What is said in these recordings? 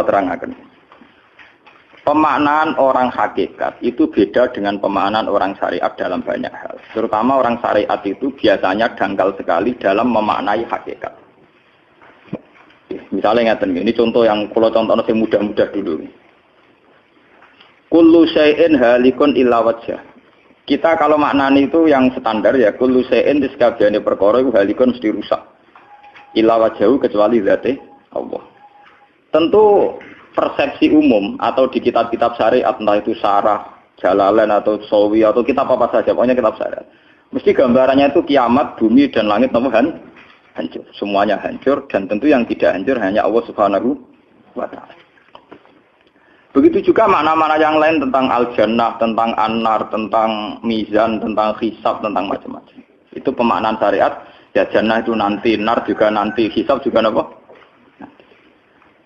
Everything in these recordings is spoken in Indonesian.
kalau terangkan. Pemaknaan orang hakikat itu beda dengan pemaknaan orang syariat dalam banyak hal. Terutama orang syariat itu biasanya dangkal sekali dalam memaknai hakikat. Misalnya ngeten, ini contoh yang kalau contohnya yang mudah-mudah dulu. Kullu syai'in halikun illa wajhah. Kita kalau maknani itu yang standar ya, kullu syai'in disekabiane perkara iku halikun mesti rusak. Illa wajhahu kecuali zate Allah. Tentu persepsi umum atau di kitab-kitab syariat, entah itu Syarah, Jalalain atau Sawi atau kitab apa saja, pokoknya kitab syariat. Mesti gambarannya itu kiamat, bumi dan langit hancur. Semuanya hancur dan tentu yang tidak hancur hanya Allah Subhanahu wa Ta'ala. Begitu juga makna-makna yang lain tentang al-jannah, tentang an-nar, tentang mizan, tentang hisab, tentang macam-macam. Itu pemaknaan syariat. Ya jannah itu nanti, nar juga nanti, hisab juga apa?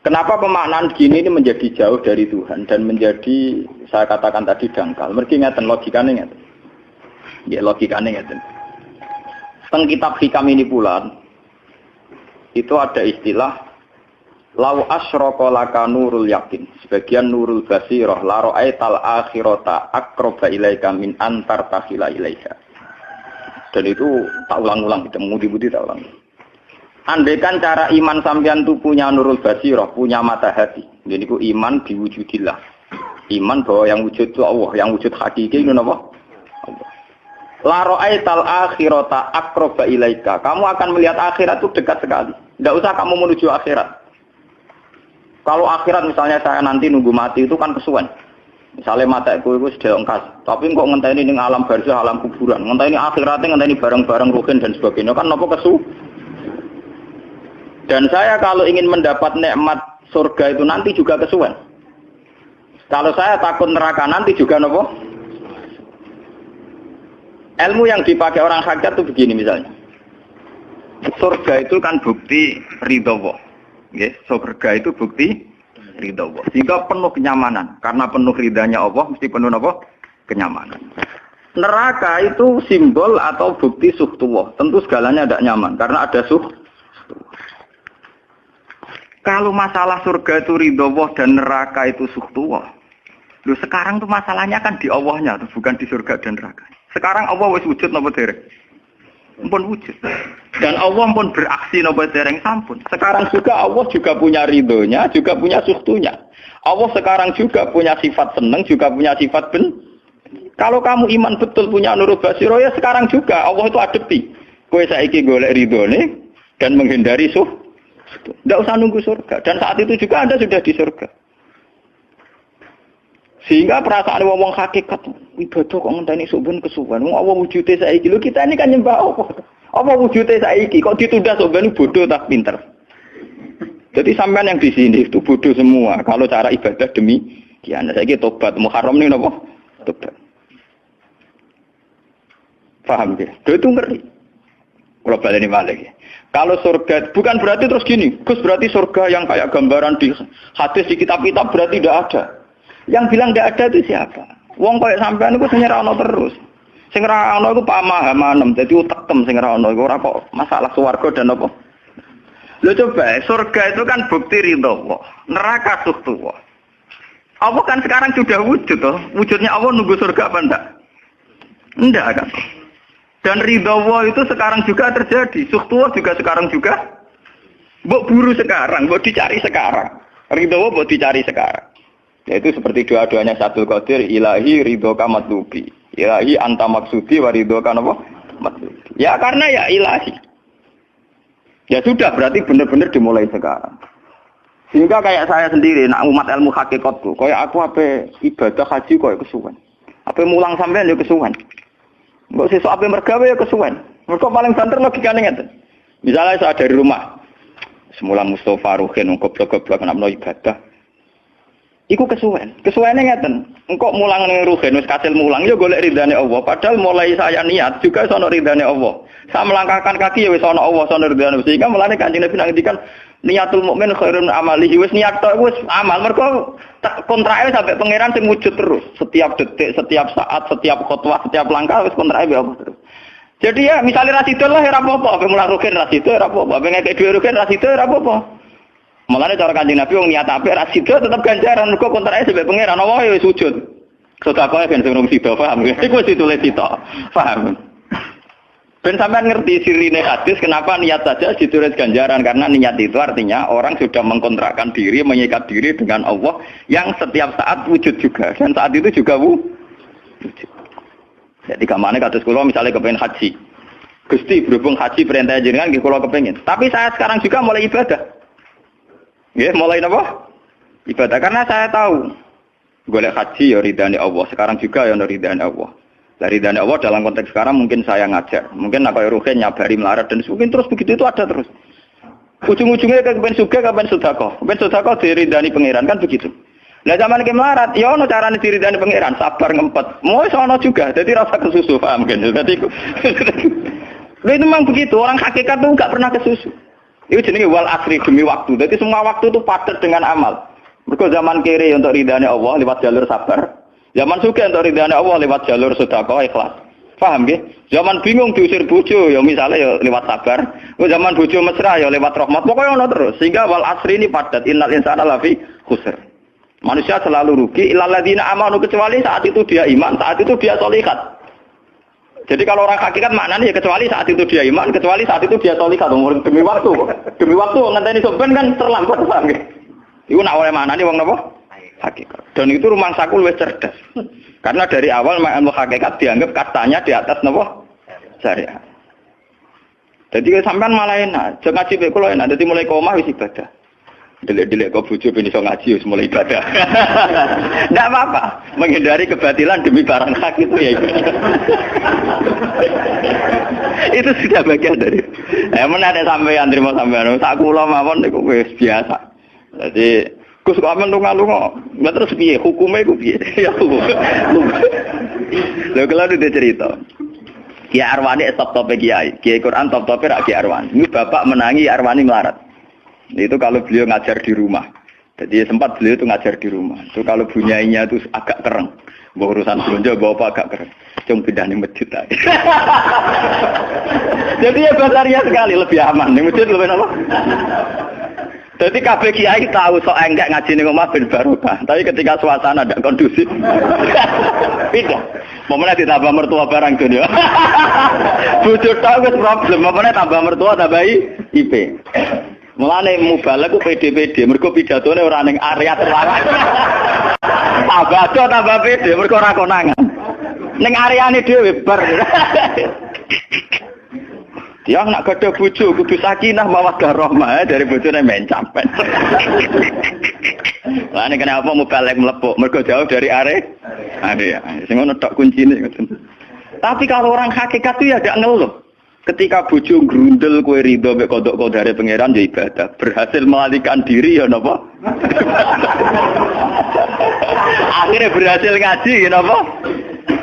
Kenapa pemaknaan gini ini menjadi jauh dari Tuhan dan menjadi, saya katakan tadi, dangkal. Mergi ngeten, logikanya ngeten. Ya logikanya ngeten. Teng kitab hikam ini pula, itu ada istilah lau asyraka laka nurul yakin, sebagian nurul basirah la ra'aital akhirata aqraba ilaika min antar takhila ilaika. Dan itu tak ulang-ulang, kita mengudi-mudi tak ulang. Andaikan cara iman sampean itu punya nurul basirah, punya mata hati. Jadi itu iman diwujudillah. Iman bahwa yang wujud itu Allah, yang wujud hakiki itu apa? Allah. La ra'aital akhirata aqraba ilaika. Kamu akan melihat akhirat itu dekat sekali. Tidak usah kamu menuju akhirat. Kalau akhirat misalnya saya nanti nunggu mati itu kan kesuwen. Misalnya mataku itu sudah engkas. Tapi kok ngenteni ning alam barzah, alam kuburan. Ngenteni akhiratnya, ngenteni barang-barang ruhin dan sebagainya. Kan apa kesu? Dan saya kalau ingin mendapat nikmat surga itu nanti juga kesuwen. Kalau saya takut neraka nanti juga apa? Ilmu yang dipakai orang hakikat itu begini misalnya. Surga itu kan bukti ridha Allah. Yes, surga itu bukti ridha Allah. Sehingga penuh kenyamanan. Karena penuh ridhanya Allah, mesti penuh apa? Kenyamanan. Neraka itu simbol atau bukti suhtullah. Tentu segalanya tidak nyaman. Karena ada suhtullah. Kalau masalah surga itu ridha Allah dan neraka itu suhtullah. Loh sekarang tuh masalahnya kan di Allahnya, bukan di surga dan neraka. Sekarang Allah wis wujud napa dereng? Pun wujud. Dan Allah pun beraksi napa dereng sampun. Sekarang juga Allah juga punya ridhonya, juga punya suhtunya. Allah sekarang juga punya sifat senang, juga punya sifat ben. Kalau kamu iman betul punya nurul basiro ya sekarang juga Allah itu adepi. Kowe saiki golek ridhone dan menghindari suh. Tidak usah nunggu surga. Dan saat itu juga Anda sudah di surga. Sehingga perasaan wong hakikat ibadah kok ngenteni suben kesuwen. Wong Allah wujude saiki. Lho kita ini kan nyembah apa? Apa wujude saiki kok ditunda suben bodoh tak pinter. Jadi sampean yang di sini itu bodoh semua kalau cara ibadah demikian. Saiki tobat Muharram nih napa? Tobat. Paham ya? Itu ngeri. Kalau baleni balik. Kalau surga bukan berarti terus gini. Gus berarti surga yang kayak gambaran di hadis di kitab-kitab berarti tidak ada. Yang bilang tidak ada itu siapa? Wong koyo sampean iku sing ora ana terus. Sing ora ana iku pamahaman, dadi utekem sing ora ana iku ora kok masalah swarga dan apa. Lho coba, surga itu kan bukti ridha Allah, neraka suhtullah. Allah kan sekarang sudah wujud toh. Wujudnya Allah nunggu surga apa enggak? Enggak kan. Dan ridha Allah itu sekarang juga terjadi, suhtullah juga sekarang juga. Mbok buru sekarang, mbok dicari sekarang. Ridha Allah mbok dicari sekarang. Yaitu seperti doa-doanya Syaikhul Qadir, ilahi ridhoka matlubi. Ilahi anta maksudi wa ridhoka apa? Matlubi. Ya karena ya ilahi. Ya sudah berarti benar-benar dimulai sekarang. Sehingga kayak saya sendiri, nak umat ilmu hakikatku, kayak aku apa ibadah haji kayak kesuwen. Apa mulang sampean ya kesuwen. Mbok sesuk apa mergawe ya kesuwen. Mergo paling banter logikane ngeten. Misalnya saya dari rumah, semula Mustafa Ruhin goblok-goblok nak meno ibadah. Iku kesuwen. Kesuwene ngeten. Engkok mulang ning ruhen wis kasil mulang ya golek ridane Allah. Padahal mulai saya niat juga sono ridane Allah. Saya melangkahkan kaki ya wis sono Allah, sono ridane. Sehingga mulane Kanjeng Nabi ngendikan niatul mukmin khairun amalihi. Wis niat tok wis amal. Mergo kontrake sampai pangeran sing wujud terus. Setiap detik, setiap saat, setiap khotbah, setiap langkah wis kontrake be Allah terus. Jadi ya misalnya ra sidol lah ora apa-apa, ape mulang ruhen ra sidol ora apa-apa, ape ngekek dhuwit ruhen ra sidol ora apa-apa. Mulane cara Kanjeng Nabi wong niat apik ra sida tetep ganjaran mergo kontrake sebab pangeran Allah ya sujud. Sedekah ben sing sida paham. Iku wis ditulis sida. Paham. Ben sampean ngerti sirine hadis kenapa niat saja ditulis ganjaran karena niat itu artinya orang sudah mengkontrakkan diri, mengikat diri dengan Allah yang setiap saat wujud juga dan saat itu juga wujud. Jadi kamane kados kula misalnya kepengin haji. Gusti berhubung haji perintah jenengan nggih kula kepengin. Tapi saya sekarang juga mulai ibadah. Nggih, mulai napa? Ibadah karena saya tahu golek haji ya ridane Allah. Sekarang juga ya ridane Allah. Dari ridane Allah dalam konteks sekarang mungkin saya ngajar, mungkin nak koyo ruhen nyabari melarat dan mungkin terus begitu itu ada terus. Ujung-ujungnya kepen suga, kepen sedekah. Kepen sedekah diridani pangeran kan begitu. Lah zaman iki melarat, ya ono carane diridani pangeran, sabar ngempet. Mau sono juga, jadi rasa kesusu paham kan. Dadi itu memang begitu, orang hakikat tuh enggak pernah kesusu. Itu jenenge wal asri demi waktu. Jadi semua waktu itu padat dengan amal. Mergo zaman kiri untuk ridane Allah lewat jalur sabar. Zaman sugih untuk ridane Allah lewat jalur sedekah ikhlas. Paham nggih? Zaman bingung diusir bojo ya misalnya ya lewat sabar. Zaman bojo mesra ya lewat rahmat. Pokoknya ono terus. Sehingga wal asri ini padat. Innal insana lafi khusr. Manusia selalu rugi illal ladzina amanu kecuali saat itu dia iman, saat itu dia sholihat. Jadi kalau orang hakikat maknanya ya kecuali saat itu dia iman, kecuali saat itu dia sholihat demi waktu. Demi waktu ngenteni sampean kan terlambat paham nggih. Iku nak oleh maknane wong napa? Hakikat. Dan itu rumah sakul wis cerdas. Karena dari awal ilmu hakikat dianggap katanya di atas napa? Syariat. Jadi sampean malah enak, jangan ngaji kula enak, dadi mulai koma wis ibadah. Delek-delek kok bojo ben iso ngaji wis mulai ibadah. Enggak apa-apa, menghindari kebatilan demi barang hak itu ya ibadah. Itu sudah bagian dari. Menawa sampean terima sampean, sak kula mawon niku wis biasa. Jadi Gus kok amen lunga-lunga. Lah terus piye hukume iku piye? Ya. Lha kalau ada cerita. Kiai Arwani top-top kiai. Kiai Quran top-top ra Kiai Arwani. Ini bapak menangi Arwani melarat. Itu kalau beliau ngajar di rumah. Jadi sempat beliau itu ngajar di rumah. Itu kalau bunyainya itu agak kereng. Bawa urusan belanja bawa apa agak kereng. Cuma pindah nih masjid tadi. Jadi ya basaria sekali lebih aman. Nih masjid lebih apa? Jadi kabeh kiai tahu sok enggak ngaji ning omah ben barokah. Tapi ketika suasana tidak kondusif, pindah. Momennya ditambah mertua barang dunia. Bojo tahu wis problem, momennya tambah mertua tambah IP. Mulane mubalek ku PD-PD, mergo pidatone ora ning area terlarang. Tambah PD, mergo ora konangan. Ning areane dhewe bar. Dia nak gada bojo kudu sakinah mawaddah rahmah dari bojone mencam. Lah nek kenapa mubalek mlepuk, mergo jauh dari area. Sing ngono tok kuncine. Tapi kalau orang hakikat itu ya gak ngeluh. Ketika bojo grundel kowe rido mek kodok kodare pangeran ya ibadah. Berhasil melalikan diri ya napa? Akhirnya berhasil ngaji ya napa?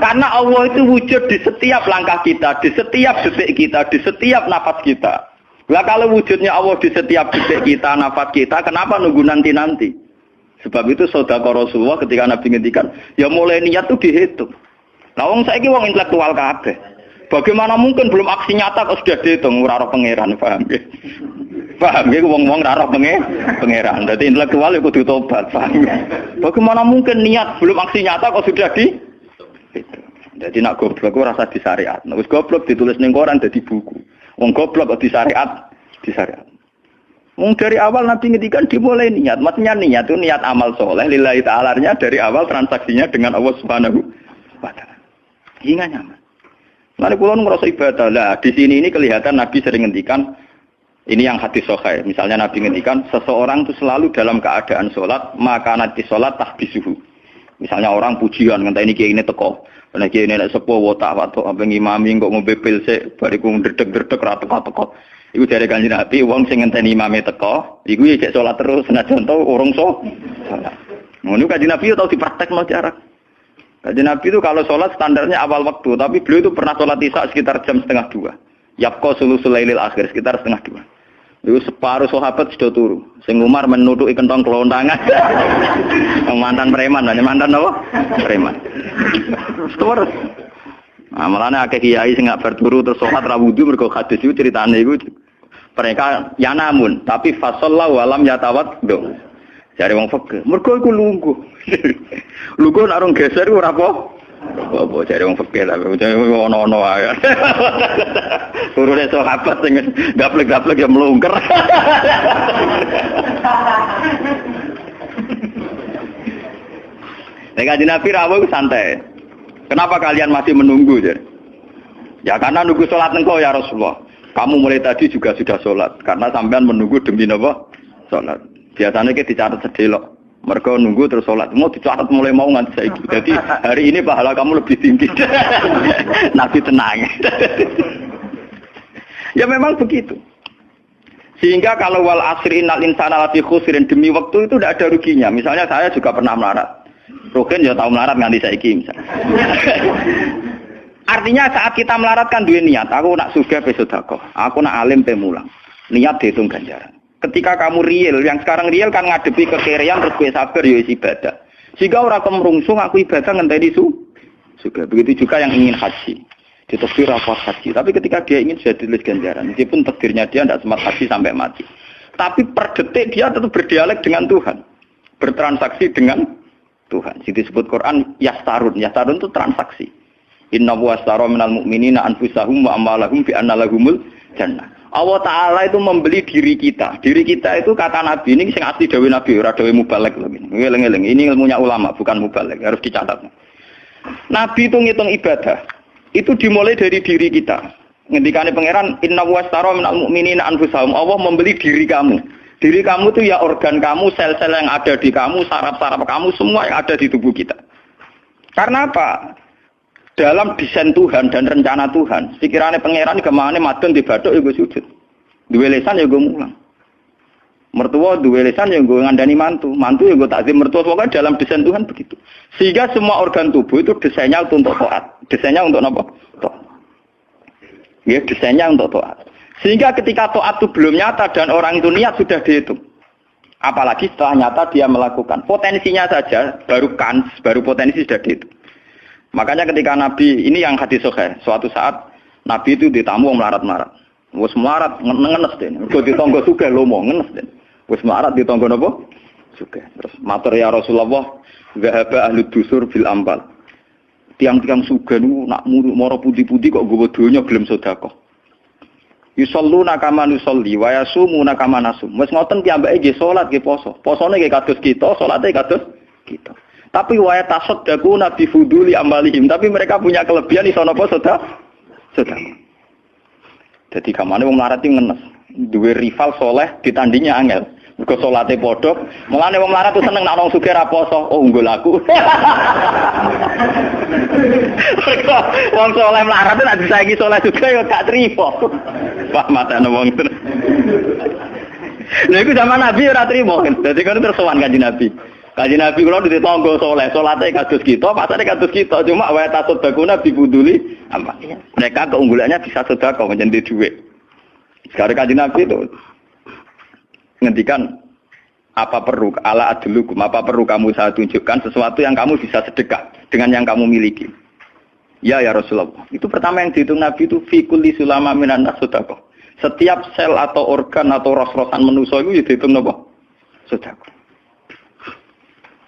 Karena Allah itu wujud di setiap langkah kita, di setiap detik kita, di setiap nafas kita. Lah kalau wujudnya Allah di setiap detik kita, nafas kita, kenapa nunggu nanti-nanti? Sebab itu sedekah Rasulullah ketika Nabi ngendikan, ya mulai niat itu dihitung. Lah wong saiki wong intelektual kabeh. Bagaimana mungkin belum aksi nyata kok sudah dihitung ora roh pangeran, paham nggih? Paham nggih wong-wong ora roh pangeran. Dadi intelektual iku kudu tobat, paham. Bagaimana mungkin niat belum aksi nyata kok sudah dihitung? Jadi nak goblok ora rasa di syariat. Nek wis goblok ditulis ning koran dadi buku. Wong goblok kok di syariat. Wong dari awal Nabi ngendikan dimulai niat. Maksudnya niat itu niat amal soleh lillahi ta'ala-nya dari awal transaksinya dengan Allah Subhanahu wa taala. Hingga nyaman. Lalu kula ngerasa ibadah. Lah di sini ini kelihatan Nabi sering ngendikan ini yang hadis sahih. Misalnya Nabi ngendikan seseorang itu selalu dalam keadaan salat, maka nanti salat tahbisuhu. Misalnya orang pujian ngenteni kiai ini teko. Nek kiai ini nek sepuh wotak watuk apa ngimami kok ngombe pil sik bariku ndredeg-ndredeg ra teko-teko. Iku jare Kanjeng Nabi wong sing ngenteni imame teko, iku ya cek salat terus senajan to urung salat. Ngono Kanjeng Nabi tau dipraktekno jarak. Kanjeng Nabi itu kalau salat standarnya awal waktu, tapi beliau itu pernah salat Isya sekitar jam 1:30. Yaqqa sulusul lailil akhir sekitar 1:30. Itu separuh sahabat sudah turu. Sing Umar menutuki kentong kelontangan. Mantan preman, mantan apa? Preman. Terus. Nah, malane akeh kiai sing gak berturu terus salat ra wudu mergo hadis iku critane iku Mereka ya namun, tapi fasallahu alam yatawaddo. Jare wong fikih, mergo iku lungguh. Lungguh nek orang geser ora apa? Apa jare wong fikih lah, ono-ono wae. Turune sahabat sing gaplek-gaplek ya mlungker. Nek Kanjeng Nabi rawuh santai. Kenapa kalian masih menunggu, Jar? Ya karena nunggu sholat engkau ya Rasulullah. Kamu mulai tadi juga sudah sholat. Karena sampean menunggu demi apa? Sholat. Biasanya kita dicatat sedelok. Mereka nunggu terus sholat. Mau dicatat mulai mau nganti saiki. Jadi hari ini pahala kamu lebih tinggi. Nabi tenang. Ya memang begitu. Sehingga kalau wal asri innal insana lafi khusrin, demi waktu itu tidak ada ruginya. Misalnya saya juga pernah melarat. Rugen ya tahu melarat nganti saiki misalnya. Artinya saat kita melarat kan duwe niat, aku nak sugih pe sedekah, aku nak alim pe mulang. Niat dihitung ganjaran. Ketika kamu real, yang sekarang real kan ngadepi kekerian terus kowe sabar ya ibadah. Jika ora kemrungsung aku ibadah ngenteni sugih. Begitu juga yang ingin haji. Ditakdir apa haji, tapi ketika dia ingin sudah ditulis ganjaran, meskipun takdirnya dia tidak sempat haji sampai mati. Tapi per detik dia tetap berdialek dengan Tuhan. Bertransaksi dengan Tuhan. Jadi disebut Quran yastarun. Yastarun itu transaksi. Inna wastara minal mu'minina anfusahum wa amwalahum bi anna lahumul jannah. Allah Ta'ala itu membeli diri kita. Diri kita itu kata Nabi ini sing asli dawuh Nabi, ora dawuh mubalek lho ini. Ngeleng-eleng, ini ilmunya ulama bukan mubalek, harus dicatat. Nabi itu ngitung ibadah. Itu dimulai dari diri kita. Ngendikane pangeran inna wastara minal mu'minina anfusahum. Allah membeli diri kamu. Diri kamu itu ya organ kamu, sel-sel yang ada di kamu, saraf-saraf kamu, semua yang ada di tubuh kita. Karena apa? Dalam desain Tuhan dan rencana Tuhan, pikirannya pangeran kemana madon di bathuk ya gue sujud. Duwe lesan ya gue mulang. Mertua duwe lesan ya gue ngandani mantu. Mantu ya gue takzim mertua. Pokoknya dalam desain Tuhan begitu. Sehingga semua organ tubuh itu desainnya untuk taat. Desainnya untuk apa? Taat. Ya, desainnya untuk taat. Sehingga ketika taat itu belum nyata dan orang itu niat sudah dihitung. Apalagi setelah nyata dia melakukan. Potensinya saja baru potensi sudah dihitung. Makanya ketika Nabi, ini yang hadis sahih, suatu saat Nabi itu ditamu melarat-melarat. Wes melarat ngenes deh. Mergo ditangga sugih lomo ngenes deh. Wes melarat ditangga napa? Sugih. Terus matur ya Rasulullah, zahaba ahli dusur bil ambal. Tiang-tiang sugih niku nak mara pundi-pundi kok nggawa donya gelem sedekah. Yusalluna kama nusolli wa yasumuna kama nasum. Wes ngoten piyambake nggih salat nggih poso. Posone nggih kados kita, salate kados kita. Tapi wa tasaddaqu nabi fuduli amalihim. Tapi mereka punya kelebihan iso napa sedekah. Jadi kamane wong melarat iki ngenes. Duwe rival soleh ditandingi angel. Mergo salate padha. Mulane wong melarat tuh seneng nek wong sugih ra poso. Oh unggul aku. Wong soleh melarat nek disaiki soleh juga ya gak trimo. Wah matane wong tenan. Lha iku zaman Nabi ora trimo. Dadi kan terus sowan Kanjeng Nabi. Kanjeng Nabi kula ditonggo soleh, salate kados kita, pasane kados kita, cuma wa tasaddaquna bi buduli apa. Mereka keunggulannya bisa sedekah menjadi duit. Sekarang Kanjeng Nabi itu ngendikan apa perlu ala adlukum, apa perlu kamu saya tunjukkan sesuatu yang kamu bisa sedekah dengan yang kamu miliki. Ya Rasulullah. Itu pertama yang dihitung Nabi itu fi kulli sulama minan nas sedekah. Setiap sel atau organ atau ros-rosan manusia itu dihitung apa? Sedekah.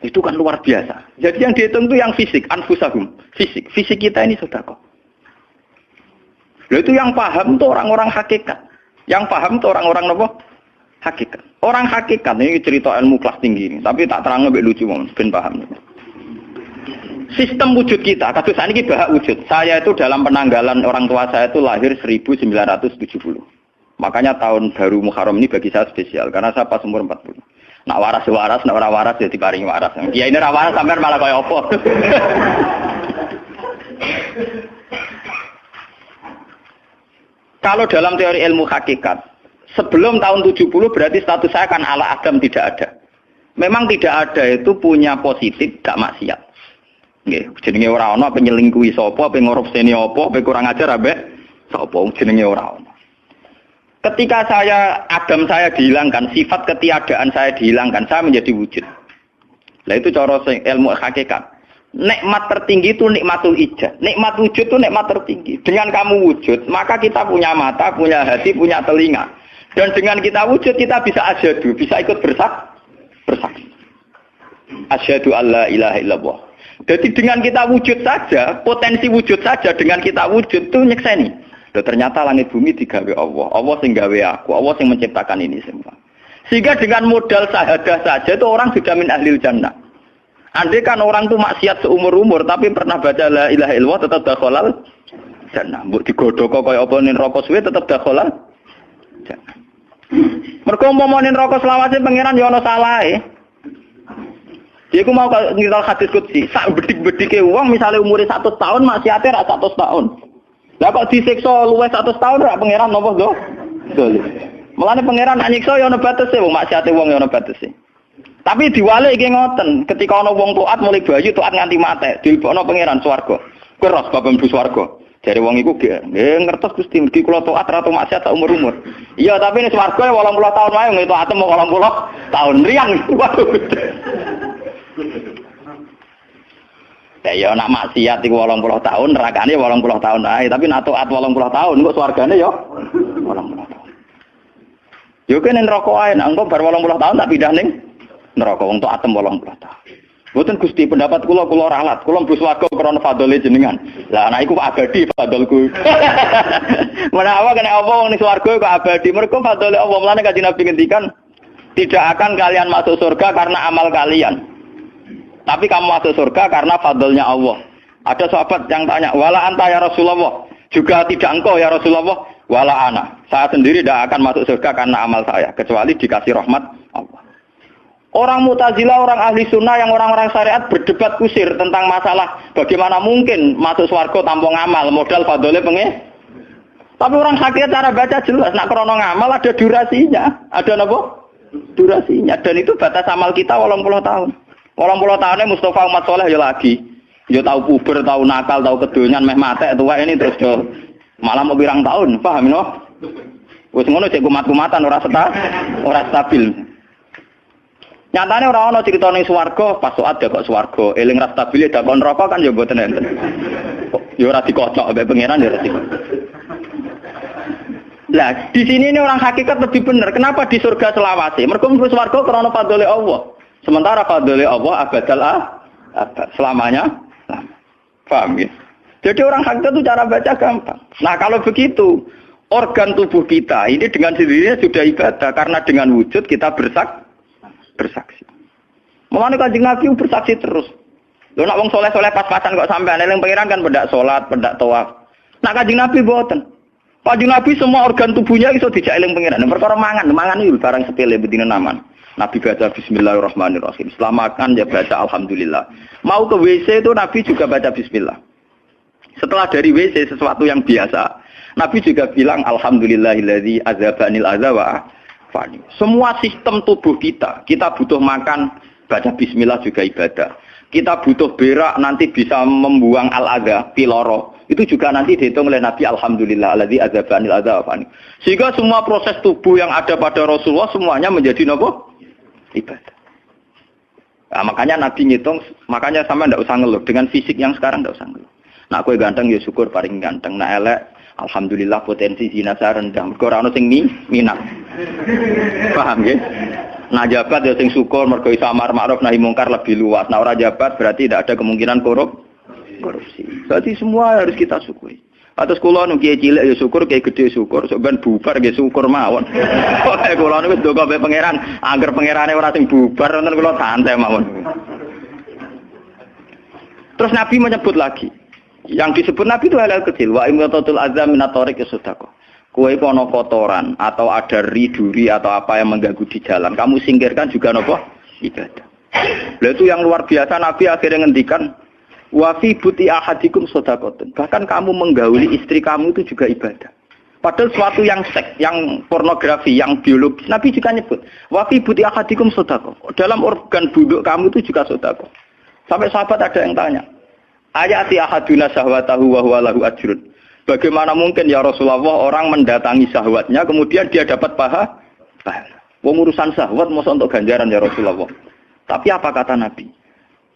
Itu kan luar biasa. Jadi yang dihitung itu yang fisik, anfusahum. Fisik kita ini sedekah. Lalu itu yang paham itu orang-orang hakikat. Yang paham itu orang-orang apa? Hakikat. Orang hakikat ini cerita ilmu kelas tinggi ini, tapi tak terang lebih lucu ben paham. Sistem wujud kita, kasus ini bahak wujud. Saya itu dalam penanggalan orang tua saya itu lahir 1970. Makanya tahun baru Muharram ini bagi saya spesial karena saya pas umur 40. Nak waras, nak ora waras jadi paring waras. Ya ini ora waras sampean malah kaya apa. Kalau dalam teori ilmu hakikat, sebelum tahun 70 berarti status saya kan ala Adam tidak ada. Memang tidak ada itu punya positif, gak maksiat. Nggih, jenenge ora ana penyelingkuhi sapa, pe ngorupseni apa, pe kurang ajar ambek sapa jenenge ora ana. Ketika Adam saya dihilangkan, sifat ketiadaan saya dihilangkan, saya menjadi wujud. Lah itu cara ilmu hakikat. Nikmat tertinggi itu nikmatul ijad. Nikmat wujud itu nikmat tertinggi. Dengan kamu wujud, maka kita punya mata, punya hati, punya telinga. Dan dengan kita wujud kita bisa asyhadu, bisa ikut bersaksi. Asyhadu alla ilaha illallah. Jadi dengan kita wujud saja, potensi wujud saja dengan kita wujud itu nyekseni. Loh, ternyata langit bumi digawe Allah. Allah sing gawe aku, Allah sing menciptakan ini semua. Sehingga dengan modal syahadah saja itu orang sudah min ahlil jannah. Andai kan orang itu maksiat seumur-umur tapi pernah baca la ilaha illallah tetap dakhalal jannah. Mbok digodhog kaya apa ning neraka suwe tetap dakhalal jannah. Mergo umpama ning neraka selawase pangeran ya ana salahe. Dia ku mau ngiral hadis qudsi, sak bedik-bedike wong misale umure 100 tahun maksiate ra 100 tahun. Lah kok disiksa luwih 100 tahun ra pangeran napa do? Dolim. Mulane pangeran anyiksa ya ana batese wong maksiate wong ya ana batese. Tapi diwalik iki ngoten, ketika ana wong taat mulai bayi taat nganti mate, dilebokno pangeran swarga. Kowe ros bab mlebu swarga. Jare wong iku nggih ngertos Gusti mergi kula taat ra maksiat sak umur-umur. Iya, tapi ning swarga 80 tahun wae ngene taat 80 tahun riang. Ya nak maksiat iku 80 tahun, nerakane 80 tahun ae, tapi nak taat 80 tahun kok swargane ya 80 tahun. Yo kene neraka ae, nek engko bar 80 tahun tak pindah ning neraka wong taat 80 tahun. Mboten Gusti pendapat kula ralat, kula mlebu swarga krana fadhole jenengan. Lah anak iku abadi fadholku. Menawa kena apa wong ning swarga kok abadi, mergo fadhole Allah. Mulane Kanjeng Nabi ngendikan, tidak akan kalian masuk surga karena amal kalian. Tapi kamu masuk surga karena fadlnya Allah. Ada sahabat yang tanya, wala anta ya Rasulullah. Juga tidak engkau ya Rasulullah. Wala ana. Saya sendiri tidak akan masuk surga karena amal saya. Kecuali dikasih rahmat Allah. Orang Mu'tazilah, orang ahli sunnah yang orang-orang syariat berdebat kusir tentang masalah bagaimana mungkin masuk surga tanpa ngamal. Modal fadlnya Tapi orang hakikat cara baca jelas. Nak krono ngamal ada durasinya. Ada apa? Durasinya. Dan itu batas amal kita 80 tahun. 80 tahunnya Mustafa Umat Soleh ya lagi. Ya tahu puber, tahu nakal, tahu kedonyan, meh mate tua ini terus yo malah mau birang tahun, paham no? Wes ngono cek kumat-kumatan ora stabil. Nyatane ora ana cerita ning swarga, pas saat ya kok swarga, eling ra stabil ya dakon neraka kan ya mboten enten. Ya ora dikocok mbek pangeran ya ora dikocok. Lah, di sini ini orang hakikat lebih benar. Kenapa di surga selawase? Mergo mlebu swarga krana fadhole Allah. Sementara fadhole Allah abadal abad, selamanya. Paham ya? Jadi orang hakikat itu cara baca gampang. Nah, kalau begitu, organ tubuh kita ini dengan sendirinya sudah ibadah karena dengan wujud kita bersaksi. Mulane Kanjeng Nabi bersaksi terus. Lho nak wong soleh-soleh pas-pasan kok sampean eling pangeran kan pendak salat, pendak tawaf. Nak Kanjeng Nabi mboten. Kanjeng Nabi semua organ tubuhnya iso dijak eling pangeran. Perkara mangan iki barang sepele bedine naman. Nabi baca bismillahirrahmanirrahim. Setelah makan ya baca alhamdulillah. Mau ke WC itu Nabi juga baca bismillah. Setelah dari WC sesuatu yang biasa, Nabi juga bilang alhamdulillahilladzi azhabanil adza wa afani. Semua sistem tubuh kita butuh makan, baca bismillah juga ibadah. Kita butuh berak nanti bisa membuang al-adza, piloro. Itu juga nanti dihitung oleh Nabi alhamdulillah alladzi azhabanil adza wa afani. Sehingga semua proses tubuh yang ada pada Rasulullah semuanya menjadi napa? Ibadah. Nah, makanya Nabi ngitung, makanya sama ndak usah ngeluh dengan fisik yang sekarang ndak usah ngeluh. Nak kowe ganteng ya syukur paling ganteng, nak elek alhamdulillah potensi zina rendah. Mergo ora ono sing minat. Paham nggih? Nah jabat ya sing syukur mergo iso amar ma'ruf nahi mungkar lebih luas. Nah ora jabat berarti tidak ada kemungkinan korupsi. Jadi semua harus kita syukuri. Atus kula nu kiye cilik ya syukur, kiye gedhe syukur, sok ben bubar nggih syukur mawon. Pokoke kula niku ndonga be pangeran, angger pangerane ora sing bubar wonten kula santai mawon. Terus Nabi menyebut lagi. Yang disebut Nabi itu hal-hal kecil. Wa imatatul azam minatorik sedekah. Kowe ana kotoran atau ada riduri atau apa yang mengganggu di jalan, kamu singkirkan juga napa? Ibadah. Lah itu yang luar biasa Nabi akhirnya ngendikan wa fi buti ahadikum shadaqatun. Bahkan kamu menggauli istri kamu itu juga ibadah. Padahal suatu yang seks, yang pornografi, yang biologis, Nabi juga nyebut wa fi buti ahadikum shadaqah. Dalam organ buduk kamu itu juga sedekah. Sampai sahabat ada yang tanya, ayati ahaduna syahwatahu wa huwa lahu ajrun. Bagaimana mungkin ya Rasulullah orang mendatangi syahwatnya kemudian dia dapat pahala? Wong urusan syahwat masa untuk ganjaran ya Rasulullah. Tapi apa kata Nabi?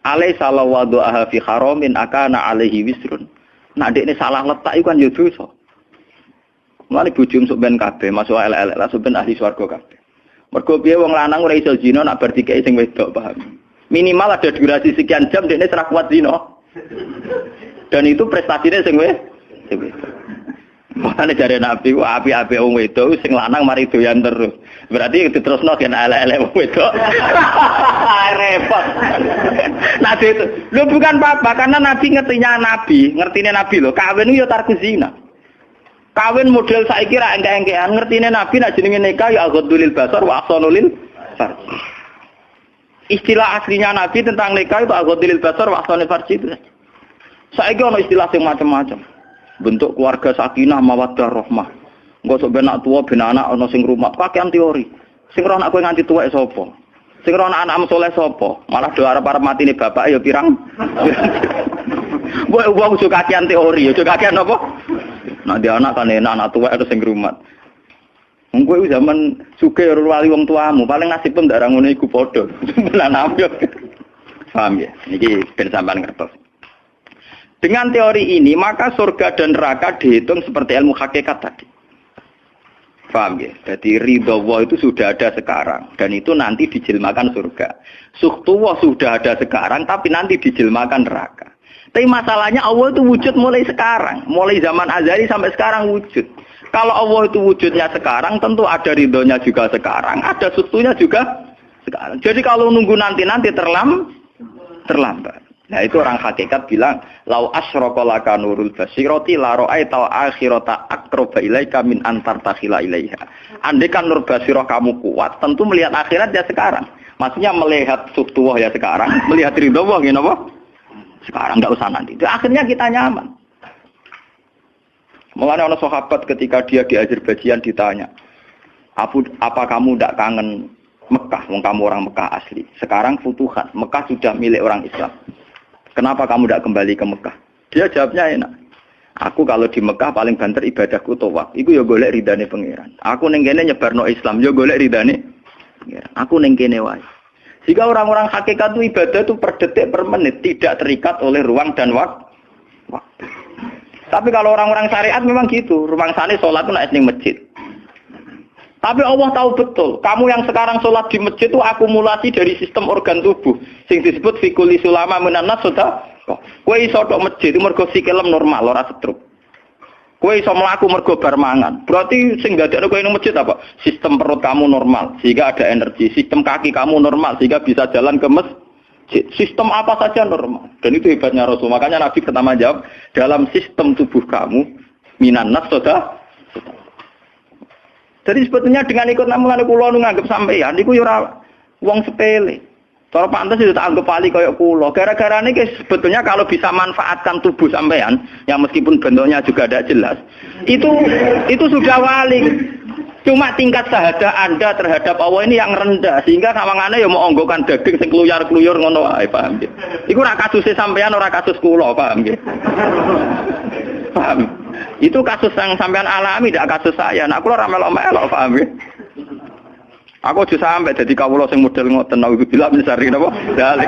Alaisa lawadhu'aha fi haramin akana alaihi wisrun. Nah dekne salah letak iku kan ya dosa. Mulane bojo sok ben kabeh, masuk elek-elek lah sok ben ahli swarga kabeh. Mergo piye wong lanang ora iso zina nak bar dikeki sing wedok, paham. Minimal ada durasi sekian jam dekne ora kuat zina. Dan itu prestasinya sing wedok. Makane jare Nabi ku api-api wong wedok sing lanang mari doyan terus. Berarti diterusno gen elek-elek wong wedok. Repot. Nah itu, lu bukan apa-apa karena Nabi ngertine Nabi lho, kawin yo tarku zina. Kawin model saiki ra engke-engkean, ngertine Nabi nek jenenge nikah ya aghdulil basar wa ahsanulil farj. Istilah aslinya Nabi tentang nikah itu aghdulil basar wa ahsanul farj itu. Saiki ono istilah sing macam-macam. Bentuk keluarga sakinah mawaddah rahmah. Engko sok ben anak tuwa ben anak ana sing rumah, kakean teori. Sing ora anak kowe nganti tuwek sapa? Sing ora anak saleh sapa? Malah do arep-arep matine bapak ya pirang. Wong sok kakean teori, ya kakean apa? Nek anak kan enak anak tuwek terus sing rumat. Wong kowe zaman sugih ora wali wong tuamu, paling nasib pun ndak ngono iku padha. Lan apa? Paham ya? Niki ben sampean ngertos. Dengan teori ini, maka surga dan neraka dihitung seperti ilmu hakikat tadi. Paham ya? Jadi ridha Allah itu sudah ada sekarang. Dan itu nanti dijelmakan surga. Suhtullah sudah ada sekarang, tapi nanti dijelmakan neraka. Tapi masalahnya Allah itu wujud mulai sekarang. Mulai zaman azali sampai sekarang wujud. Kalau Allah itu wujudnya sekarang, tentu ada ridhonya juga sekarang. Ada suhtunya juga sekarang. Jadi kalau nunggu nanti-nanti terlambat. Nah itu orang hakikat bilang lau asyraka laka nurul basirati la ra'aita akhirata aqraba ilaika min antar takhila ilaiha. Andai kan nur basirah kamu kuat, tentu melihat akhirat ya sekarang. Maksudnya melihat subtuwah ya sekarang, melihat ridha Allah ngene apa? Sekarang enggak usah nanti. Akhirnya kita nyaman. Mulane ana sahabat ketika dia di Azerbaijan ditanya, "Apa kamu enggak kangen Mekah? Wong kamu orang Mekah asli. Sekarang futuhat, Mekah sudah milik orang Islam. Kenapa kamu tidak kembali ke Mekah?" Dia jawabnya enak. Aku kalau di Mekah paling banter ibadahku tawaf. Iku ya golek ridane pangeran. Aku ning kene nyebarno Islam, ya golek ridane pangeran. Aku ning kene wae. Jika orang-orang hakikat itu ibadah itu per detik per menit, tidak terikat oleh ruang dan waktu. Tapi kalau orang-orang syariat memang gitu, ruang sana sholat itu naik ning masjid. Tapi Allah tahu betul, kamu yang sekarang sholat di masjid itu akumulasi dari sistem organ tubuh. Sing disebut fikuli sulama minanas sudah. Kowe iso tok masjid itu mergo sikilem normal, ora stroke. Kowe iso mlaku mergo bar mangan. Berarti sing dadekno kowe ning masjid apa? Sistem perut kamu normal, sehingga ada energi. Sistem kaki kamu normal, sehingga bisa jalan ke masjid. Sistem apa saja normal. Dan itu hebatnya Rasul. Makanya Nabi pertama jawab, dalam sistem tubuh kamu minanas sudah. Jadi sebetulnya dengan ikut namungan kula nu nganggep sampeyan niku ya ora wong sepele. Cara pantes itu tak anggap pali kaya kula. Gara-gara niki sebetulnya kalau bisa manfaatkan tubuh sampeyan yang meskipun bentuknya juga tidak jelas, itu sudah wali. Cuma tingkat sahadah Anda terhadap Allah ini yang rendah sehingga sawangane ya mau onggokan daging sing kluyar-kluyur ngono wae, paham nggih. Iku ora kasuse sampeyan ora kasus kula, paham nggih. Paham. Itu kasus yang sampean alami, tidak kasus saya. Nah, aku ora melok-melok, paham ya? Aku aja sampai dadi kawula sing model ngoten, naudzubillah min syarri napa? Dalik.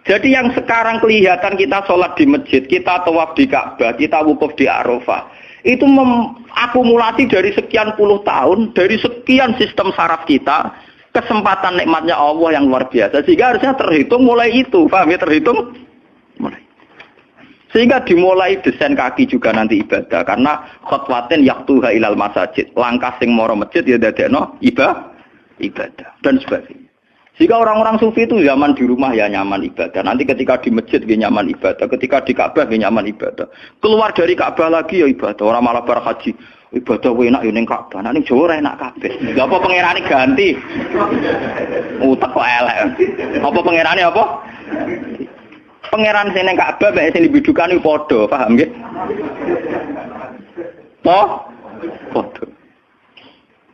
Jadi yang sekarang kelihatan kita sholat di masjid, kita tawaf di Ka'bah, kita wukuf di Arafah, itu akumulasi dari sekian puluh tahun, dari sekian sistem saraf kita, kesempatan nikmatnya Allah yang luar biasa. Sehingga harusnya terhitung mulai itu, paham ya? Terhitung mulai. Sehingga dimulai desain kaki juga nanti ibadah. Karena khotwatin yaktuha ilal masajid. Langkah sing moro masjid ya dadekno ibadah. Dan sebagainya. Sehingga orang-orang sufi itu zaman di rumah ya nyaman ibadah. Nanti ketika di masjid ya nyaman ibadah. Ketika di Ka'bah ya nyaman ibadah. Keluar dari Ka'bah lagi ya ibadah. Orang malah bar haji. Ibadah enak ya ning Ka'bah. Nah ning Jawa enak kabeh. Lha apa pangerane ganti? Utek kok elek. Apa pangerane apa? Pangeran sing ning Ka'bah mek sing dibidukani padha, paham nggih? Padha.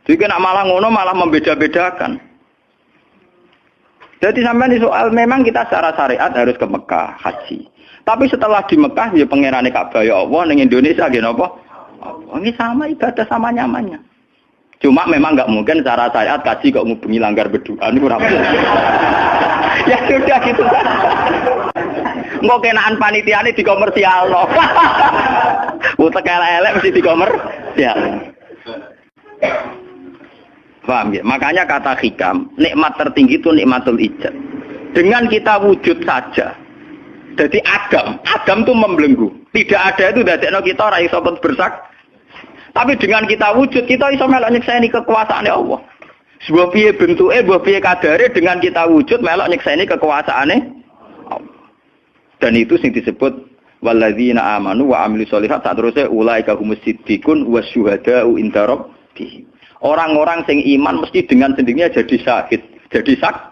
Jadi nek malah ngono malah membeda-bedakan. Jadi sampai di soal memang kita secara syariat harus ke Mekah haji. Tapi setelah di Mekah ya pangerane Ka'bah ya Allah ning Indonesia nggih napa? Ini sama ibadah sama nyamannya. Cuma memang enggak mungkin secara syariat kaji kok ngubungi langgar berdoa niku ora mungkin. Ya sudah gitu. Engko kenaan panitiane dikomersialno. utek elek mesti dikomer. Ya. Paham ya? Makanya kata hikam, nikmat tertinggi itu nikmatul ijad. Dengan kita wujud saja. Jadi Adam itu membelenggu. Tidak ada itu dadekno kita ora iso bersak. Tapi dengan kita wujud, kita iso melok nyekseni kekuasaane Allah. Sebuah piye bentuke, sebuah piye kadare dengan kita wujud melok nyekseni kekuasaane Allah. Dan itu sing disebut walladzina amanu wa amilus sholihat saterusé ulaika humus siddiqun wasyuhada'u inda rabbihim. Orang-orang sing iman mesti dengan sendirinya jadi syahid, jadi saksi.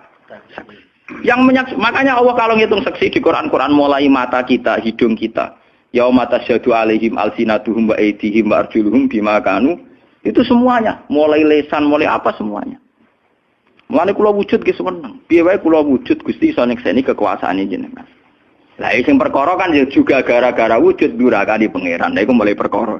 Makanya Allah kalau ngitung saksi di Quran mulai mata kita, hidung kita, yauma tasyhadu alaihim alsinatuhum wa aydihim wa arjuluhum bima kanu, itu semuanya, mulai lesan, mulai apa semuanya. Mulane kula wujud ge seneng. Piye wae kula wujud Gusti iso nyekseni kekuasaane jenengan. Lah sing perkara kan juga gara-gara wujud durakane pangeran. Lha iku mulai perkara.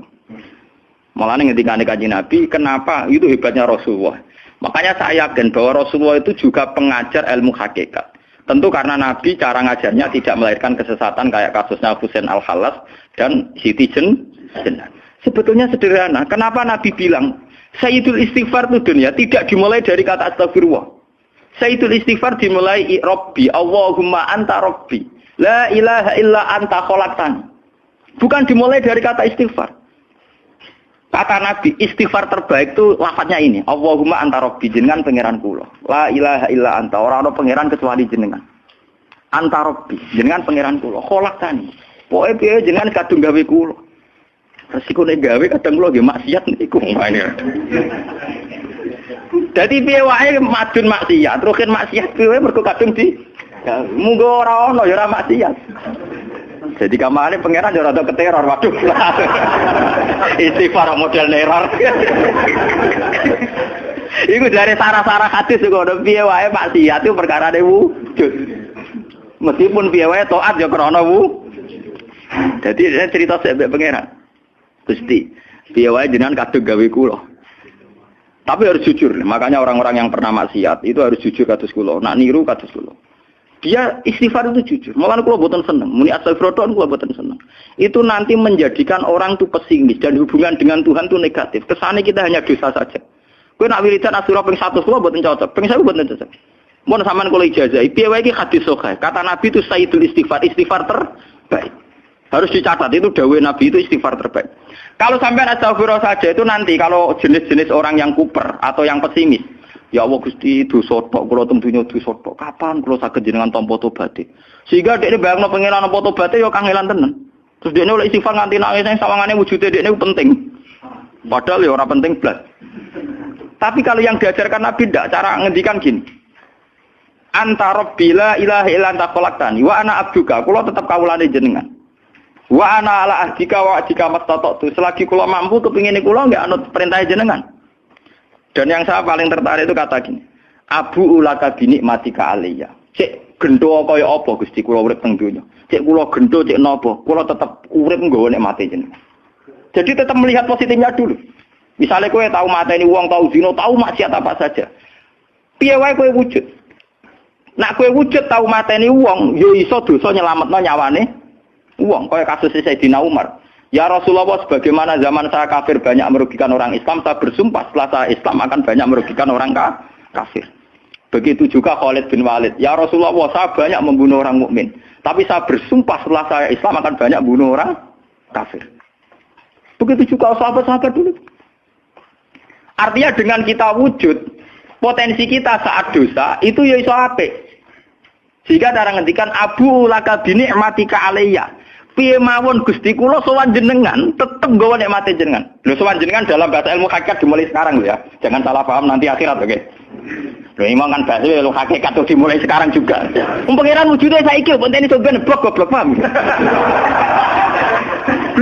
Mulane ngendikane Kanjeng Nabi, kenapa itu hebatnya Rasulullah. Makanya saya yakin bahwa Rasulullah itu juga pengajar ilmu hakikat. Tentu karena Nabi cara ngajarnya tidak melahirkan kesesatan kayak kasusnya Husain Al-Khallas dan Siti Jenar. Sebetulnya sederhana. Kenapa Nabi bilang Sayyidul Istighfar itu dunia tidak dimulai dari kata astagfirullah. Sayyidul Istighfar dimulai Rabbi, Allahumma anta Rabbi, la ilaha illa anta khalaqtani. Bukan dimulai dari kata istighfar. Kata Nabi, istighfar terbaik itu lafadznya ini. Allahumma anta Rabbi, jenengan pangeran kula. La ilaha illa anta, ora ana pangeran kecuali jenengan. Anta Rabbi, jenengan pangeran kula. Khalaqtani. Pokoke piye jenengan kadung gawe kula. Resiko nek gawe kadang kula nggih maksiat niku. Dadi piye wae madun maksiat, rukin maksiat piye mergo kadung di munggo ora ana ya ora maksiat. Jadi kamane pangeran yo rada keteror, waduh. Istighfar model neror. Iku dari sarah-sarah hadis kok ono piye wae maksiat itu perkarane wujud. Meskipun piye wae taat yo krana Jadi cerita sebab pangeran. Gusti, piye wae jenengan kadung gawe kula. Tapi harus jujur. Makanya orang-orang yang pernah maksiat itu harus jujur kados kula. Nak niru kados kula. Dia istighfar itu jujur. Malah kula boten seneng. Muni astagfirullah kula boten seneng. Itu nanti menjadikan orang itu pesimis dan hubungan dengan Tuhan itu negatif. Kesane kita hanya dosa saja. Kowe nak wiridan asura ping 100 kula boten cocok. Ping 1000 boten cocok. Mun sampean kula ijazah, piye wae iki hadis sahih. Kata Nabi itu sayyidul istighfar terbaik. Harus dicatat itu dawuh Nabi itu istighfar terbaik. Kalau sampean astagfirullah saja itu nanti kalau jenis-jenis orang yang kuper atau yang pesimis. Ya Allah Gusti dosa tok kula teng donya dosa tok. Kapan kula saged jenengan tampa tobaté? Sehingga dekne bayangno pengelan nampa tobaté ya kangelan tenan. Terus dekne oleh istighfar nganti nangis sing sawangane wujude dekne penting. Padahal ya ora penting blas. Tapi kalau yang diajarkan Nabi ndak cara ngendikan gini. Anta Rabbi la ilaha illa anta khalaqtani wa ana abduka. Kula tetep kawulane jenengan. Wa ana ala ahdika wa ahdika mastata'tu. Selagi kula mampu kepingine kula nggak anut perintah jenengan. Dan yang saya paling tertarik itu kata gini, Abu ulaka binikmatika aliyya. Cek gendo kaya apa Gusti kula urip teng donya. Cek kula gendo cek napa, kula tetep urip nggawa nikmate jenengan. Jadi tetap melihat positifnya dulu. Misalnya kowe tahu mateni wong, tahu zina, tahu maksiat apa saja. Piye wae kowe wujud. Nak kowe wujud tahu mateni wong, yo iso dosa nyelametno nyawane wong. Kaya kasus Sayyidina Umar. Ya Rasulullah, sebagaimana zaman saya kafir banyak merugikan orang Islam, saya bersumpah setelah saya Islam akan banyak merugikan orang kafir. Begitu juga Khalid bin Walid. Ya Rasulullah, saya banyak membunuh orang mukmin, tapi saya bersumpah setelah saya Islam akan banyak membunuh orang kafir. Begitu juga sahabat-sahabat dulu. Artinya dengan kita wujud, potensi kita saat dosa itu ya iso apik. Sehingga cara ngendikan Abu laka binikmatika alayya. Piye mawon Gusti kula sowan jenengan tetep nggawa nikmate jenengan. Lho sowan jenengan dalam bahasa ilmu hakikat dimulai sekarang lho ya. Jangan salah paham nanti akhirat oke. Lho imam kan bahasa ilmu hakikat tuh dimulai sekarang juga. Pangeran wujude saiki pontene sampeyan blok paham.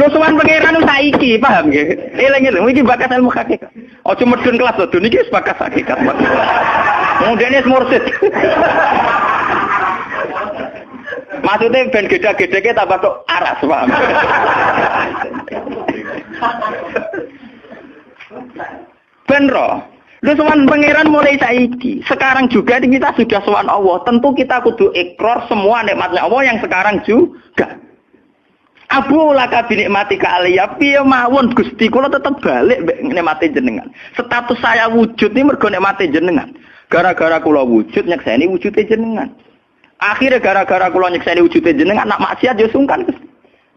Lho sowan pangeran saiki paham nggih. Eling-eling iki bakat ilmu hakikat. Aja medun kelas lho niki wis bakat hakikat. Mudene mursid. Maksudnya ben gede-gedeke tambah tok aras, paham? Ben roh. Lu sowan pangeran mulai saiki. Sekarang juga kita sudah sowan Allah. Tentu kita kudu ikrar semua nikmatnya Allah yang sekarang juga. Abu laka binikmati kaliya piye mawon Gusti kula tetep balik nikmati jenengan. Status saya wujud ini mergo nikmati jenengan. Gara-gara kula wujud nyekseni wujude jenengan. Akhirnya gara-gara kula nyekseni wujude jenengan nak maksiat yo sungkan Gusti.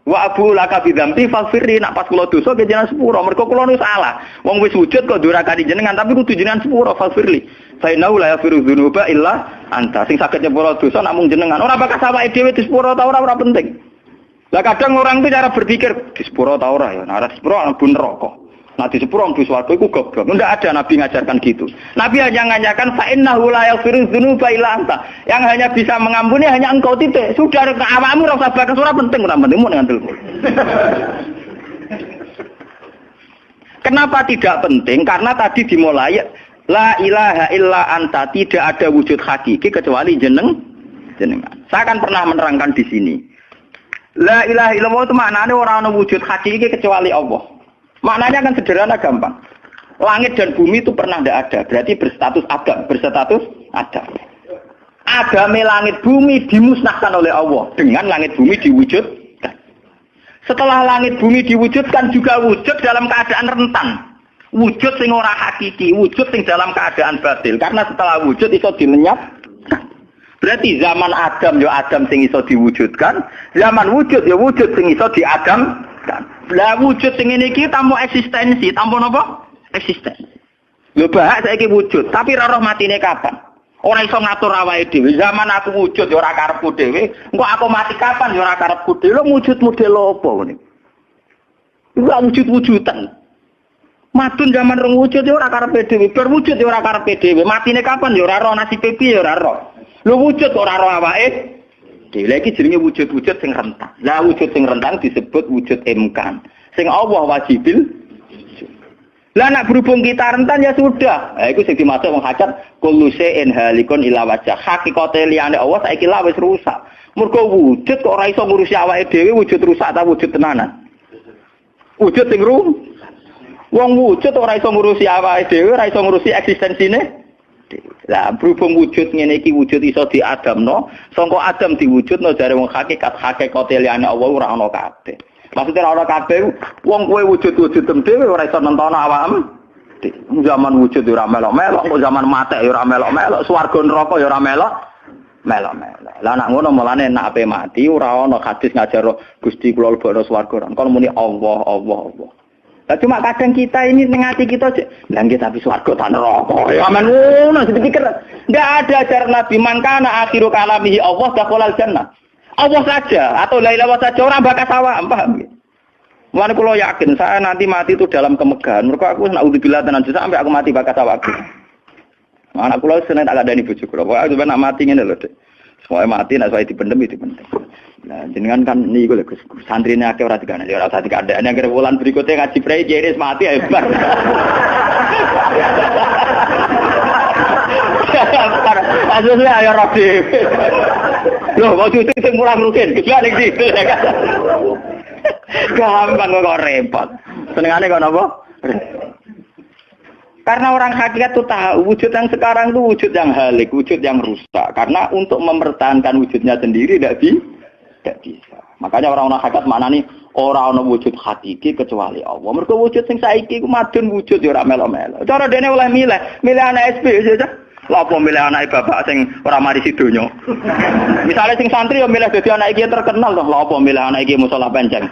Wa abu laka bidzambi faghfirli nak pas kula dosa ke jenengan sepuro mergo kula nu salah. Wong wis wujud kok durakani jenengan tapi kudu jenengan sepuro faghfirli. Fa innahu la yaghfiru dzunuba illa anta. Sing saged nyepuro dosa namung jenengan. Ora bakal awake dhewe disepuro ta ora penting. Lah kadang orang itu cara berpikir di sepuro ta ora ya, ora sepuro mlebu neraka. Nah di sepuro mlebu swarga iku goblok. Ndak ada nabi ngajarkan gitu. Nabi hanya ngajarkan fa innahu la yaghfiru dzunuba illa anta. Yang hanya bisa mengampuni hanya engkau titik. Sudah awakmu ora usah bakas ora penting mun ngandel. Kenapa tidak penting? Karena tadi dimulai la ilaha illa anta, tidak ada wujud hakiki kecuali jenengan. Saya akan pernah menerangkan di sini. La ilaha illallah itu maknanya orang ana wujud hakiki kecuali Allah. Maknanya kan sederhana gampang. Langit dan bumi itu pernah tidak ada, berarti berstatus ada. Agame langit bumi dimusnahkan oleh Allah dengan langit bumi diwujudkan. Setelah langit bumi diwujudkan juga wujud dalam keadaan rentan. Wujud sing ora hakiki, wujud sing dalam keadaan batil. Karena setelah wujud iso dilenyap. Berarti zaman Adam ya Adam sing iso diwujudkan, zaman wujud ya wujud sing iso diadamkan. Lah wujud sing ngene iki tanpa eksistensi, tanpa napa? Eksistensi. Lho bahak saiki wujud, tapi ora roh matine kapan? Ora iso ngatur awake dhewe. Zaman aku wujud ya ora karepku dhewe, engko aku mati kapan ya ora karepku dhewe. Lho wujud model apa ngene? Iku wujud-wujudan. Madun zaman rong wujud ya ora karepe dhewe, bar wujud ya ora karepe dhewe. Matine kapan ya ora roh, nasibe piye ya ora roh. Lho wujud kok ora roh awake. Dhewe iki jenenge wujud-wujud sing rentang. Lah wujud sing rentang disebut wujud imkan. Sing Allah wajibil. Lah nek berhubung kita rentan ya sudah. Lah iku sing dimaksud wong hajat kullu shay'in halikun ila wajh. Hakikate liyane Allah saiki lah wis rusak. Mergo wujud kok ora iso ngurusi awake dhewe, wujud rusak ta wujud tenanan. Wujud sing wong wujud ora iso ngurusi awake dhewe, ora iso ngurusi eksistensine. Lah berhubung wujud ngene iki wujud iso diadamno, sangka Adam diwujudno jare wong hakikate liyane Allah ora ana kabeh. Maksudnya ora ana kabeh wong kowe wujud-wujud dhewe ora iso nentono awakmu. Zaman wujud ora melok-melok, kok zaman mate ora melok-melok, swarga neraka ya ora melok-melok. Lah nek ngono mulane nek ape mati ora ana hadis ngajaro Gusti kula lebokno swarga. Kon muni Allah. Nah, cuma kadang kita ini ngati kita lah nggih tapi swarga ta neraka. Ya aman ngono dipikir. Enggak ada ajaran Nabi man kana akhiru kalamihi Allah dakhalal jannah. Allah saja atau la ilaha saja orang bakas awak, paham nggih? Mulane kula yakin saya nanti mati itu dalam kemegahan. Mergo aku naudzubillah tenan sampai aku mati bakas awakku. Anak kula seneng tak kadani bojo kula. Pokoke sampe nak mati ngene lho, Dik. Semoga mati nek saya dipendem itu penting. Nah, jenengan kan niku lho Gus. Santrine akeh ora dikandani, ora usah dikandani. Nek wulan berikutnya ngaji prei jenis mati hebat. Asline ayo rodi. Loh, kok cucu sing mulang rugen, gila ning situ ya kan. Gampang kok repot. Senengane kok napa? Karena orang hakikat itu tahu wujud yang sekarang itu wujud yang halik, wujud yang rusak. Karena untuk mempertahankan wujudnya sendiri tidak bisa. Makanya orang-orang hakikat mana nih orang wujud hakiki kecuali Allah. Mereka wujud sing saiki ku madun wujud ya ora melo-melo. Cara dene oleh milih anak SP saja. Lah apa milih anak bapak sing ora mari sidonya. Misalnya sing santri ya milih dadi anak iki terkenal loh. Lah apa milih anak iki musala penceng.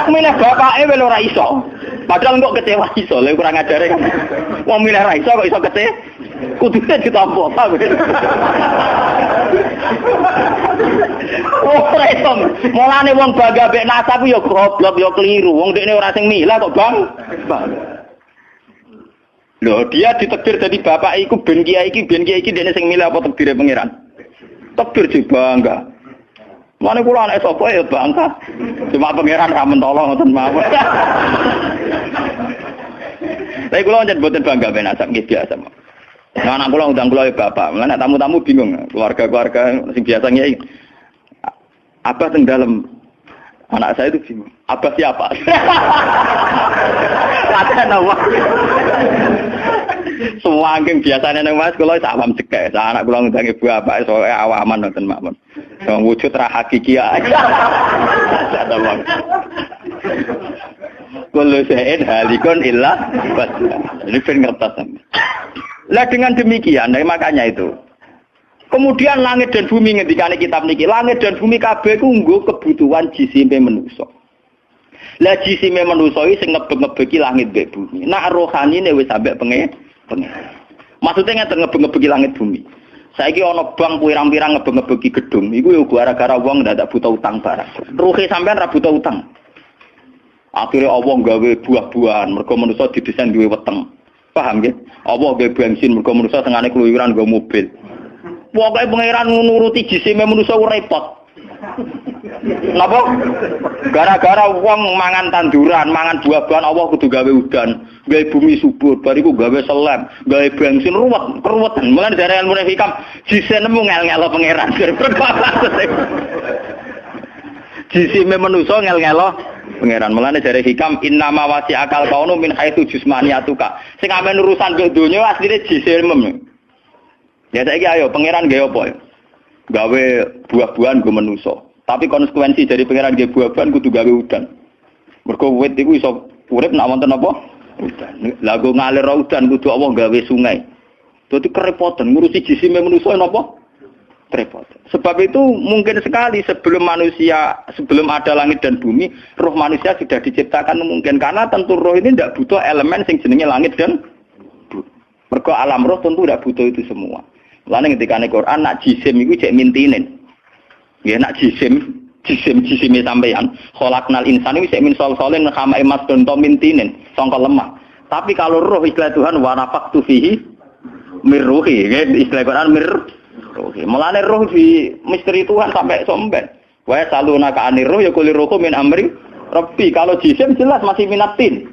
Milih bapake wel ora iso. Padahal kok kecewa iso, lha kurang ajare kan. Wong milih ra iso kok iso kecewa. Kudune ditampa, ta. Oh, resom. Mulane wong bangga mek nasab yo goblok yo keliru. Wong dekne ora sing milah kok, Bang. Loh, dia ditakdir jadi bapak iku ben kiai iki dene sing milah apa takdire pangeran. Takdir sih bangga. Mane kula anak sapa ya bangga. Cuma pangeran ra mentolo ngoten mawon. Lah kula njen boten bangga ben asam nggih biasa. Nah, anak kula undang kula ya bapak. Mulane tamu-tamu bingung, keluarga-keluarga sing biasa nyai. Apa teng dalam anak saya itu bingung. Apa siapa? Kata nama. Semua angking biasanya nang Mas kula sak paham cekek. Anak kula ngundang ibu bapak soalnya awaman ngoten mawon. Yang wujud ra hakiki aja. Ada bang. Kullu syai'in halikun illa wajhah. Ini ben ngertos. Lah dengan demikian, makanya itu. Kemudian langit dan bumi ngendikane kitab niki, langit dan bumi kabeh ku nggo kebutuhan jisime manusa. Lah jisime manusa iki sing ngebeg-ngebegi langit mbek bumi. Nak rohanine wis sampe pengen. Maksudnya ngeten ngebeg-ngebegi langit bumi. Saiki ana bank pirang-pirang ngebeg-ngebegi gedung, iku yo gara-gara wong ndak butuh utang barang. Ruhe sampean ra butuh utang. Akhirnya Allah gawe buah-buahan, mergo manusa didesain duwe weteng. Paham nggih? Allah gawe bensin, mergo manusa tengane keluyuran nggo mobil. Pokoke pangeran nuruti jisime manusa repot. Napa? Gara-gara wong mangan tanduran, mangan buah-buahan Allah kudu gawe udan, gawe bumi subur, bariku gawe selam, gawe bensin ruwetan. Mulane dari ilmu hikam jise nemu ngel-ngelo pangeran. Jisime manusa ngel-ngelo pangeran. Mulane dari hikam innama wasi akal kaunu min haitsu jusmaniyatuka. Sing amen urusan ke donya asline jisime. Ya saiki ayo pangeran gawe apa? Gawe buah-buahan go manusa. Tapi konsekuensi dari pangeran gawe buah-buahan kudu gawe udan. Mergo wit iku iso urip nek wonten apa? Udan. Lah go ngalir udan kudu Allah gawe sungai. Dadi kerepotan ngurusi jisime manusa napa? Kerepotan. Sebab itu mungkin sekali sebelum ada langit dan bumi, roh manusia sudah diciptakan mungkin karena tentu roh ini tidak butuh elemen sing jenenge langit dan bumi. Mergo alam roh tentu tidak butuh itu semua. Lalu ketika di Quran nak jisim itu cek mintinin, ya nak jisim sampeyan. Kholaknal insan itu cek min sol-solin kama emas donto mintinin, songkol lemah. Tapi kalau roh istilah Tuhan wanafaktu fihi mirruhi, ya istilah Quran mirruhi. Mulane roh di misteri Tuhan sampai somben. Wa saluna ka anir roh ya kulir roh min amri Rabbi. Kalau jisim jelas masih minatin.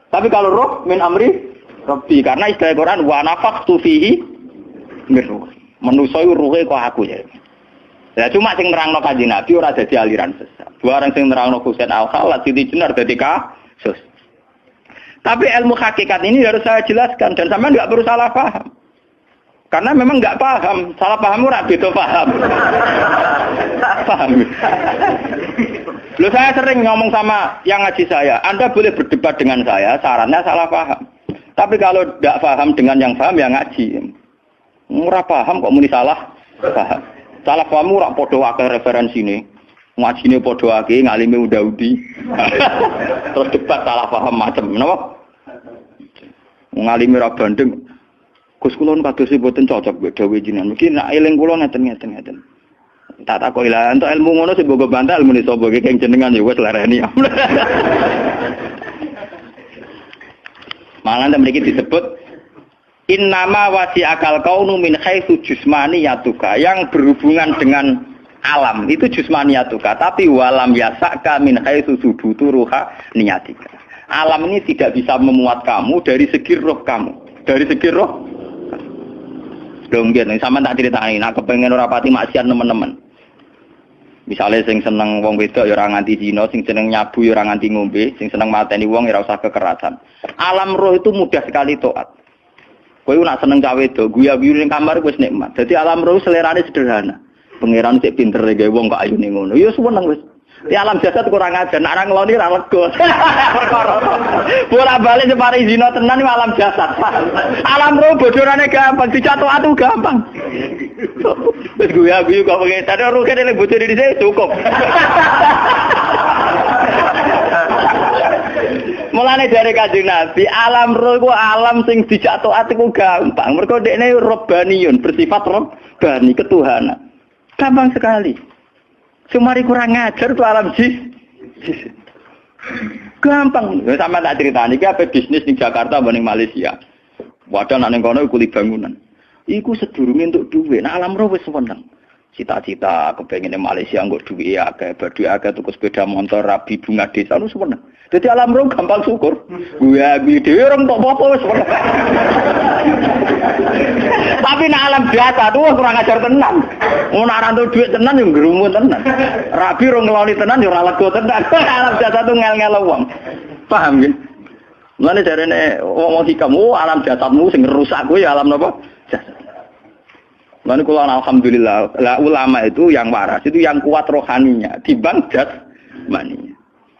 Tapi kalau roh min amri Rabbi karena istilah Quran wanafaktu fihi mirruh. Manusa iku ruhe kok aku ya. Ya cuma sing nerangno Kanjeng Nabi ora dadi aliran sesat. Barang sing nerangno Husain Al-Khalid Siti Jenar dadi kasus. Tapi ilmu hakikat ini harus saya jelaskan dan sampean enggak perlu salah paham. Karena memang enggak paham, salah paham ora beda paham. Paham. Loh saya sering ngomong sama yang ngaji saya, Anda boleh berdebat dengan saya, sarannya salah paham. Tapi kalau enggak paham dengan yang paham ya ngaji. Ora paham kok muni salah paham. Salah paham ora padha akeh referensine. Ngajine padha akeh, ngalime udah-udi. Terus debat salah paham macam napa? Ngalime ra bandeng. Gus kula kados mboten cocok mbek dawuh jenengan. Mungkin nek eling kula ngeten. Tak takoki lah entuk ilmu ngono sing mbok bantah ilmu sapa iki keng jenengan ya wis lereni. Malah mriki disebut innama wasi akal kaunu min haitsu jusmaniyatuka, yang berhubungan dengan alam itu jusmaniyatuka, tapi walam yasaka min haitsu subutu ruha niyatika. Alam ini tidak bisa memuat kamu dari segi roh kamu. Dari segi roh. Dong nggih, sampean tak critani nek kepengin ora pati maksiat teman-teman. Misale sing seneng wong wedok ya ora nganti zina, sing seneng nyabu ya ora nganti ngombe, sing seneng mateni wong ya ora usah kekerasan. Alam roh itu mudah sekali taat. Kowe nak seneng cawe wedok, guyu-guyu ning kamar wis nikmat. Dadi alam roh selerane sederhana. Pangeran sik pinter gawe wong kok ayune ngono. Ya seneng wis. Di alam jasad kurang ajar, nak nang ngloni ra lega. Perkara. Bola-balik separi zina tenan iki alam jasad. Alam roh bodorane gampang, dicatu atu gampang. Wis guyu-guyu kok pengen tadi roh kene bocor dhisik cukup. Mulane dari Kanjeng Nabi, alam roh ku alam sing dijak taat iku gampang. Mergo dekne robbaniyun, bersifat robbani, ketuhanan. Gampang sekali. Sumari kurang ngajar tuh alam jis. Gampang. Sama tak ceritani iki apa bisnis di Jakarta banding Malaysia. Wadah nek ning kono kuli bangunan. Iku sedurunge entuk dhuwit. Nah alam roh wis seneng. Cita-cita kepengin ning Malaysia nggo dhuwit akeh, badhe akeh tuku sepeda motor, rabi bunga desa lu seneng. Dadi alam roh gampang syukur. Gue dhewe orang tok apa wis seneng. Tapi nek alam biasa tuh kurang ajar tenan. Mun ora entuk dhuwit tenan yo ngrumun tenan. Rabi ora ngeloni tenan yo ora lega tenan. Alam biasa tuh ngel-ngel wong. Paham nggih? Mulane jarene wong hikam, alam jasadmu sing rusak kuwi alam napa? Jasad. Lalu kalau alhamdulillah, lah ulama itu yang waras, itu yang kuat rohaninya, dibanding jasmaninya.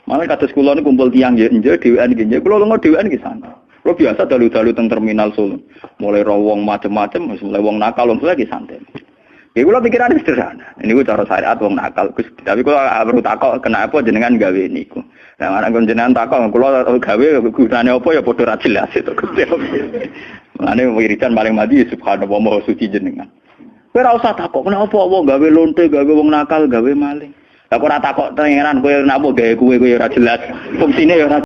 Malah kados kula niku kumpul tiyang nggih dhewean nggih. Kula lunga dhewean nggih santai. Kula biasa dalu-dalu teng terminal Solo. Mulai ro wong macem-macem, mulai wong nakal wong lagi santai. Ya kula pikirane sederhana. Niku cara syariat wong nakal. Tapi kula perlu takok kenapa jenengan gawe niku. Lah anak jenengan takok kula gawe gunane apa ya padha ra jelas itu Gusti. Mulane wiridan paling mati subhanallah maha suci jenengan. Kowe ora usah takok kenapa apa gawe lonte, gawe wong nakal, gawe maling. Lah kok ora takok pangeran kowe napa gawe kowe ora jelas. Fungsine ya ora